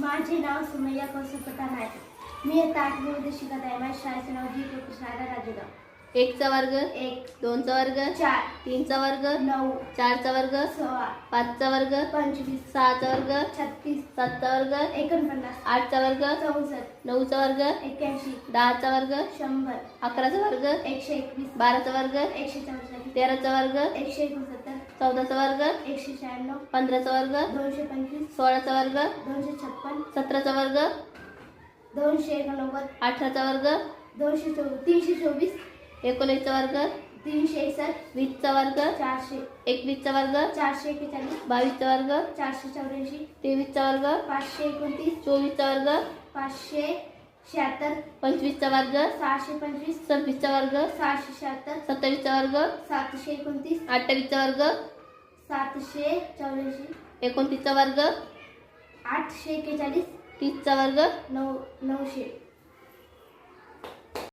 माझे नाव सुमैया कौसर पठाण आहे. मी आता 8वी मध्ये शिकत आहे. माझ्या शाळेचे नाव जी कृष्णाला राजेगाव. 1 चा वर्ग 1 2 चा वर्ग 4 3 चा वर्ग 9 4 चा वर्ग 16 5 चा वर्ग 25 6 चा वर्ग 36 7 चा वर्ग 49 8 चा वर्ग 64 9 चा वर्ग 81 10 चा वर्ग 100 11 चा वर्ग 121 12 चा वर्ग 144 13 चा वर्ग 169 14 चा वर्ग 196 15 चा वर्ग 225 16 चा वर्ग 256 17 चा वर्ग 289 18 चा वर्ग 324 19 चा वर्ग 361 20 चा वर्ग 400 21 चा वर्ग 441 22 चा वर्ग 484 23 चा वर्ग 529 24 चा वर्ग 576 25 चा वर्ग 625 26 चा वर्ग 676 27 चा वर्ग 729 28 चा वर्ग 784 29 चा वर्ग 841 30 चा वर्ग 900